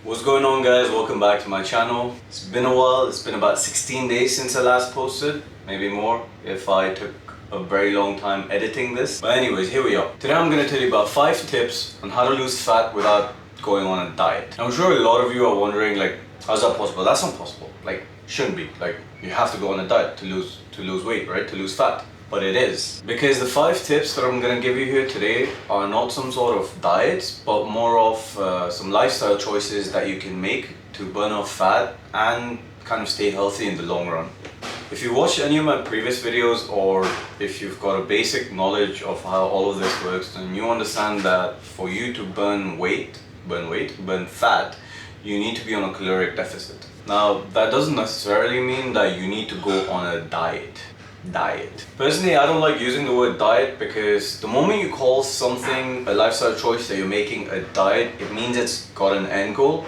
What's going on, guys? Welcome back to my channel. It's been a while. It's been about 16 days since I last posted, maybe more if I took a very long time editing this. But anyways, here we are. Today I'm going to tell you about 5 tips on how to lose fat without going on a diet. I'm sure a lot of you are wondering, like, how's that possible? That's not possible. Like, shouldn't be. Like, you have to go on a diet to lose weight, right? To lose fat. But it is. Because the 5 tips that I'm gonna give you here today are not some sort of diet, but more of some lifestyle choices that you can make to burn off fat and kind of stay healthy in the long run. If you watched any of my previous videos, or if you've got a basic knowledge of how all of this works, then you understand that for you to burn fat, you need to be on a caloric deficit. Now, that doesn't necessarily mean that you need to go on a diet. Personally, I don't like using the word diet because the moment you call something a lifestyle choice that you're making a diet, it means it's got an end goal,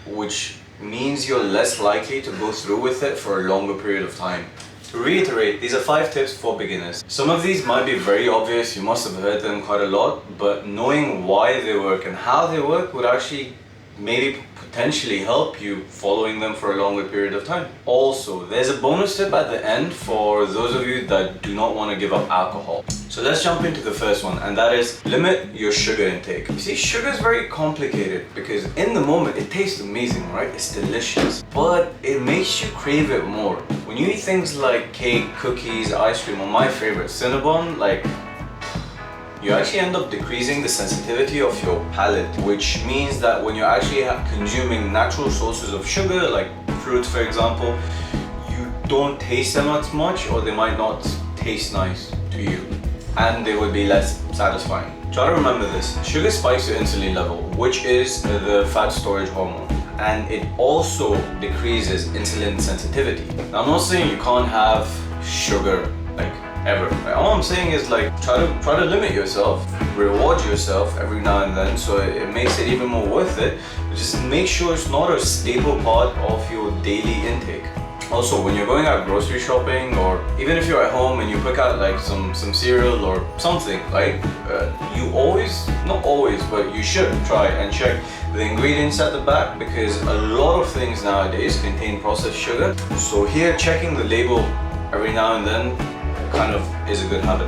which means you're less likely to go through with it for a longer period of time. To reiterate, these are 5 tips for beginners. Some of these might be very obvious, you must have heard them quite a lot, but knowing why they work and how they work would actually maybe potentially help you following them for a longer period of time. Also, there's a bonus tip at the end for those of you that do not want to give up alcohol. So let's jump into the first one, and that is limit your sugar intake. You see, sugar is very complicated because in the moment it tastes amazing, right? It's delicious, but it makes you crave it more. When you eat things like cake, cookies, ice cream, or my favorite, Cinnabon, like, you actually end up decreasing the sensitivity of your palate, which means that when you're actually consuming natural sources of sugar, like fruits for example, you don't taste them as much, or they might not taste nice to you, and they would be less satisfying. Try to remember this. Sugar spikes your insulin level, which is the fat storage hormone, and it also decreases insulin sensitivity. Now, I'm not saying you can't have sugar like ever. All I'm saying is, like, try to limit yourself, reward yourself every now and then, so it makes it even more worth it. But just make sure it's not a staple part of your daily intake. Also, when you're going out grocery shopping, or even if you're at home and you pick out like some cereal or something, like you always, not always, but you should try and check the ingredients at the back, because a lot of things nowadays contain processed sugar. So here, checking the label every now and then kind of is a good habit.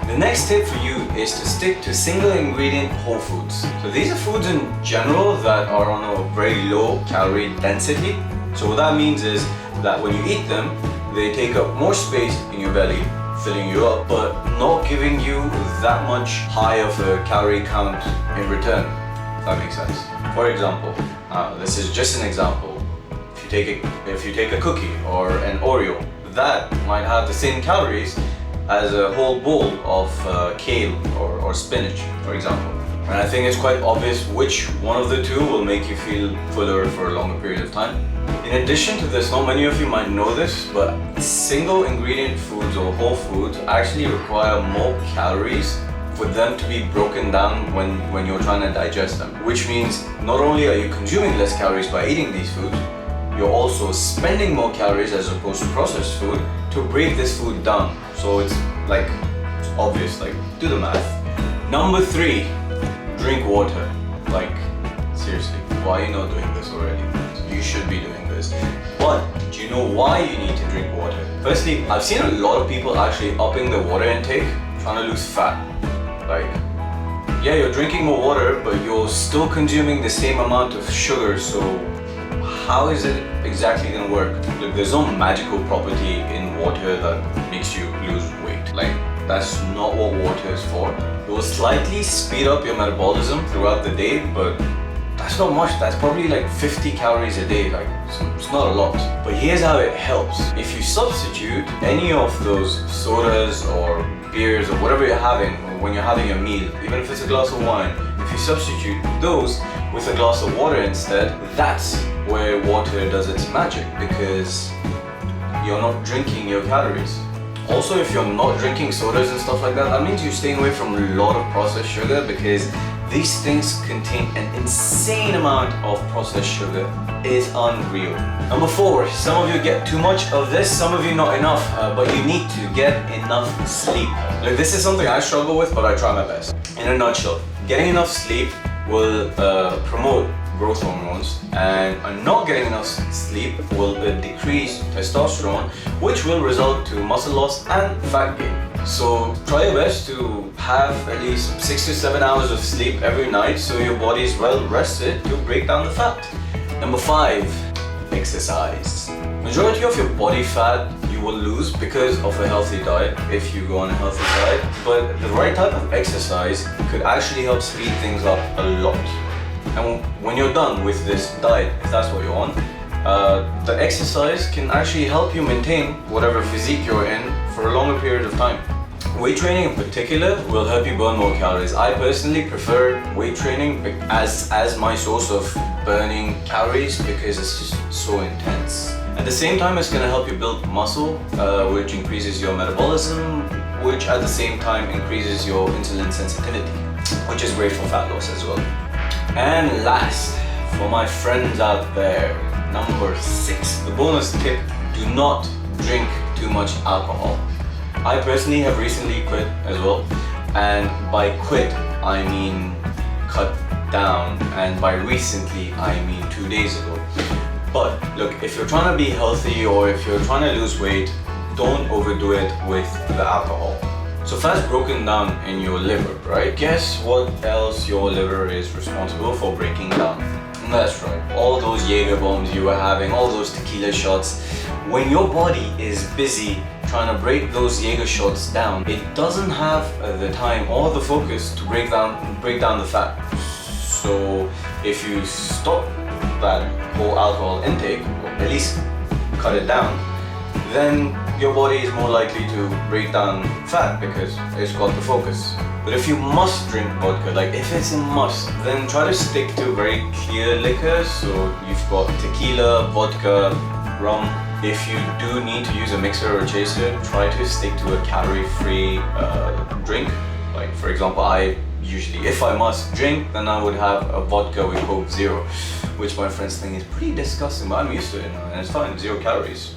The next tip for you is to stick to single ingredient whole foods. So these are foods in general that are on a very low calorie density. So what that means is that when you eat them, they take up more space in your belly, filling you up, but not giving you that much high of a calorie count in return, if that makes sense. For example, this is just an example. If you take a cookie or an Oreo, that might have the same calories as a whole bowl of kale or spinach, for example. And I think it's quite obvious which one of the two will make you feel fuller for a longer period of time. In addition to this, not many of you might know this, but single ingredient foods or whole foods actually require more calories for them to be broken down when you're trying to digest them. Which means not only are you consuming less calories by eating these foods, you're also spending more calories as opposed to processed food to break this food down. So it's obvious, like, do the math. Number 3, drink water. Like, seriously, why are you not doing this already? You should be doing this. But do you know why you need to drink water? Firstly, I've seen a lot of people actually upping their water intake, trying to lose fat. Like, yeah, you're drinking more water, but you're still consuming the same amount of sugar, so how is it exactly gonna work? Look, there's no magical property in water that makes you lose weight. Like, that's not what water is for. It will slightly speed up your metabolism throughout the day, but that's not much. That's probably like 50 calories a day. Like, it's not a lot. But here's how it helps. If you substitute any of those sodas or beers or whatever you're having when you're having a meal, even if it's a glass of wine, if you substitute those with a glass of water instead, that's where water does its magic, because you're not drinking your calories. Also, if you're not drinking sodas and stuff like that, that means you're staying away from a lot of processed sugar, because these things contain an insane amount of processed sugar. It's unreal. Number 4, some of you get too much of this, some of you not enough, but you need to get enough sleep. Look, this is something I struggle with, but I try my best. In a nutshell, getting enough sleep will promote growth hormones, and not getting enough sleep will decrease testosterone, which will result to muscle loss and fat gain. So try your best to have at least 6 to 7 hours of sleep every night so your body is well rested to break down the fat. Number 5, exercise. Majority of your body fat you will lose because of a healthy diet if you go on a healthy diet, but the right type of exercise could actually help speed things up a lot. And when you're done with this diet, if that's what you want, the exercise can actually help you maintain whatever physique you're in for a longer period of time. Weight training in particular will help you burn more calories. I personally prefer weight training as my source of burning calories because it's just so intense. At the same time, it's going to help you build muscle, which increases your metabolism, which at the same time increases your insulin sensitivity, which is great for fat loss as well. And last, for my friends out there, number 6, the bonus tip: do not drink too much alcohol. I personally have recently quit as well, and by quit I mean cut down, and by recently I mean 2 days ago. But look, if you're trying to be healthy or if you're trying to lose weight, don't overdo it with the alcohol. So fat's broken down in your liver, right? Guess what else your liver is responsible for breaking down? And that's right, all those Jaeger bombs you were having, all those tequila shots. When your body is busy trying to break those Jaeger shots down, it doesn't have the time or the focus to break down the fat. So if you stop that whole alcohol intake, or at least cut it down, then your body is more likely to break down fat because it's got the focus. But if you must drink vodka, like if it's a must, then try to stick to very clear liquors. So you've got tequila, vodka, rum. If you do need to use a mixer or a chaser, try to stick to a calorie-free drink. Like for example, I usually, if I must drink, then I would have a vodka with Coke Zero, which my friends think is pretty disgusting, but I'm used to it now and it's fine, 0 calories.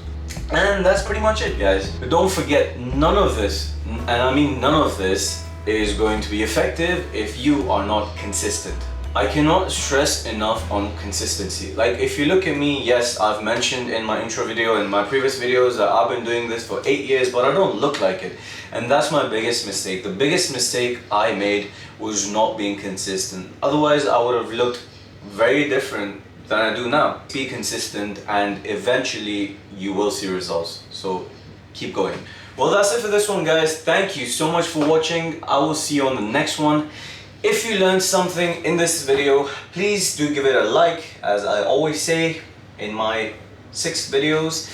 And that's pretty much it, guys. But don't forget, none of this, and I mean none of this, is going to be effective if you are not consistent. I cannot stress enough on consistency. Like if you look at me, yes, I've mentioned in my intro video and my previous videos that I've been doing this for 8 years, but I don't look like it. And that's my biggest mistake. The biggest mistake I made was not being consistent. Otherwise, I would have looked very different than I do now. Be consistent and eventually you will see results. So keep going. Well, that's it for this one, guys. Thank you so much for watching. I will see you on the next one. If you learned something in this video, please do give it a like, as I always say in my 6 videos.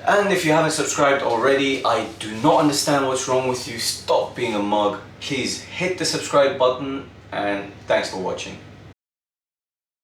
And if you haven't subscribed already, I do not understand what's wrong with you. Stop being a mug. Please hit the subscribe button, and thanks for watching.